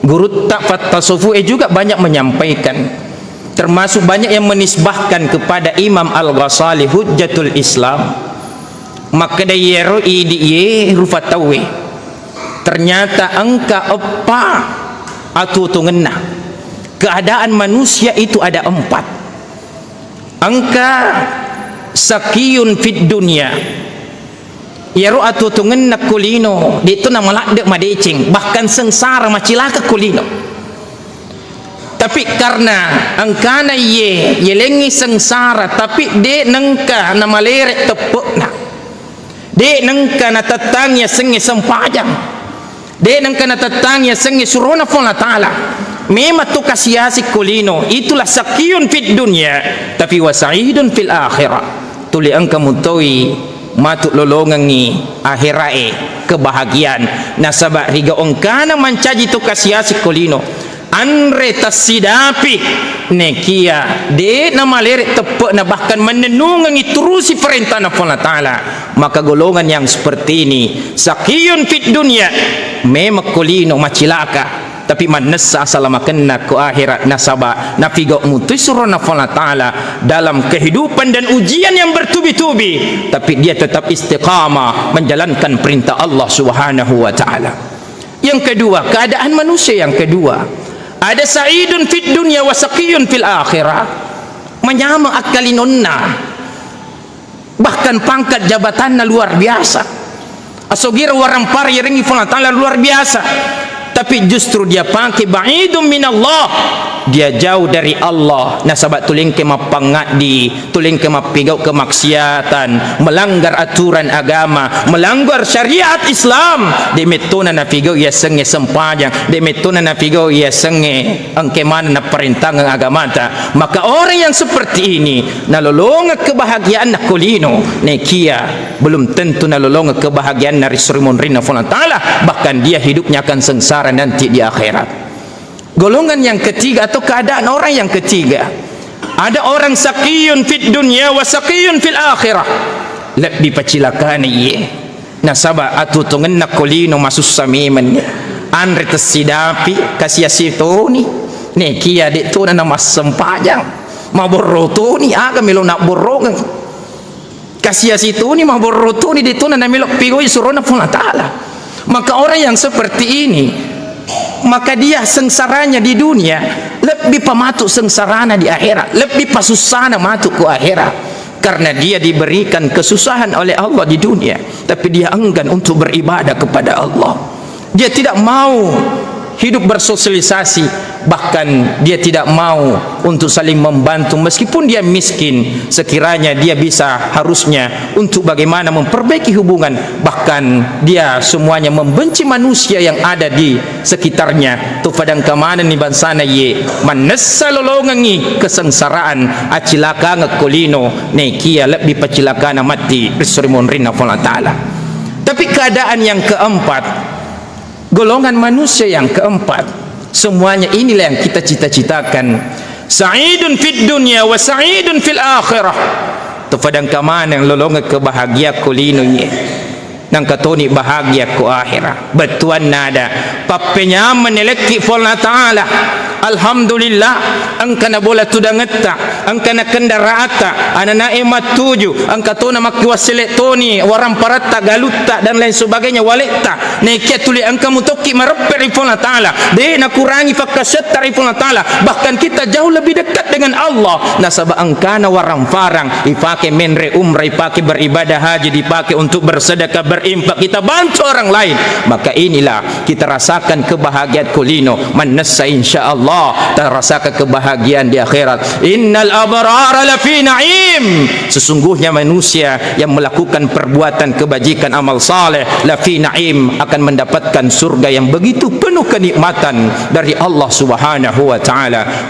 Guru Ta'fat Tasawuf juga banyak menyampaikan, termasuk banyak yang menisbahkan kepada Imam Al-Ghazali Hujjatul Islam. Maka dia rufatawi ternyata angka apa atau tungenah keadaan manusia itu ada 4. Angka sakiyun fid dunya yaru atau tungenah kulino itu nama lakdek madecing, bahkan sengsara macilaka kulino. Tapi karena angkana ye lengi sengsara, tapi de nengka nama lerek tepukna, de nengka na tatangnya sengi sempajang, de nengka na tatangnya sengi surona fola taala. Memang tu kasiasi kulino itulah sakiyun fid dunya tapi wasaidun fil akhirah. Tuli angka mutoi matuk lolongan ni akhirae kebahagiaan nasabak riga ongkana mancaji tu kasiasi kulino andre tasidapi nekia de nama lerek tepuk na bahkan menenungangi terusi perintah na Allah Ta'ala. Maka golongan yang seperti ini sakiyun fit dunya memang kulino macilaka, tapi manessa salamakenna ku akhirat nasaba nafigo mutisrona Allah Ta'ala dalam kehidupan dan ujian yang bertubi-tubi, tapi dia tetap istiqamah menjalankan perintah Allah Subhanahu wa Ta'ala. Yang kedua, keadaan manusia yang kedua, ada sa'idun fid dunya wa saqiyun fil akhirah. Menyama akalinonna, bahkan pangkat jabatannya luar biasa, asogira warampar yerengi Allah Ta'ala luar biasa, tapi justru dia pakai ba'idum minallah, dia jauh dari Allah. Nasabat tuling ke mapangadi, tuling ke mapigau kemaksiatan, melanggar aturan agama, melanggar syariat Islam. Di metona na pigau ia senge sempajang, di metona na pigau ia senge angkeman na perintangan agama ta. Maka orang yang seperti ini nalolonga kebahagiaan na kulino nekia belum tentu nalolonga kebahagiaan na risrimun rina Allah Ta'ala, bahkan dia hidupnya akan sengsara nanti di akhirat. Golongan yang ketiga atau keadaan orang yang ketiga, ada orang sakiyun fid dunya wa sakiyun fil akhirah. Lebih pacilakan ye nasaba atu tungenna kulino masus samiman andre tesidapi kasiasitoni nekia de tu na mas sempajang maborotoni aga melo nak borongan kasiasitoni maborotoni de tu na melo pigoi surona Allah Ta'ala. Maka orang yang seperti ini, maka dia sengsaranya di dunia lebih pamatuk sengsarana di akhirat, lebih pasusana matuk ke akhirat, karena dia diberikan kesusahan oleh Allah di dunia, tapi dia enggan untuk beribadah kepada Allah. Dia tidak mau hidup bersosialisasi, bahkan dia tidak mau untuk saling membantu meskipun dia miskin. Sekiranya dia bisa harusnya untuk bagaimana memperbaiki hubungan, bahkan dia semuanya membenci manusia yang ada di sekitarnya. Tu padang kamana ni bansana ye manessa lolongangi kesengsaraan acilaka ngakulino nekia lebih pacilaka na mati bisrimun rina Allah Ta'ala. Tapi keadaan yang keempat, golongan manusia yang keempat, semuanya inilah yang kita cita-citakan. Sa'idun fid dunya wa sa'idun fil akhirah. Tufadang kamana yang lolonga kebahagia kulino ye nang katoni bahagia ku akhirah. Betuan nada papenya meneleki Allah Ta'ala. Alhamdulillah angkana bola tudangetta, angkana kendaraata, anana emat tuju, angkatona makiwasile toni waram paratta galutta dan lain sebagainya waletta nekia tuli angka mutoki marepper Allah Ta'ala de nakurangi fakasyatta Allah Ta'ala, bahkan kita jauh lebih dekat dengan Allah. Nasaba angkana waram farang ipake menre umrah, ipake beribadah haji, dipakai untuk bersedekah berimpak, kita bantu orang lain. Maka inilah kita rasakan kebahagiaan kulino manassa insyaallah terasakan kebahagiaan di akhirat. Innal abrara lafi na'im, sesungguhnya manusia yang melakukan perbuatan kebajikan amal saleh lafi na'im akan mendapatkan surga yang begitu penuh kenikmatan dari Allah Subhanahu wa Ta'ala.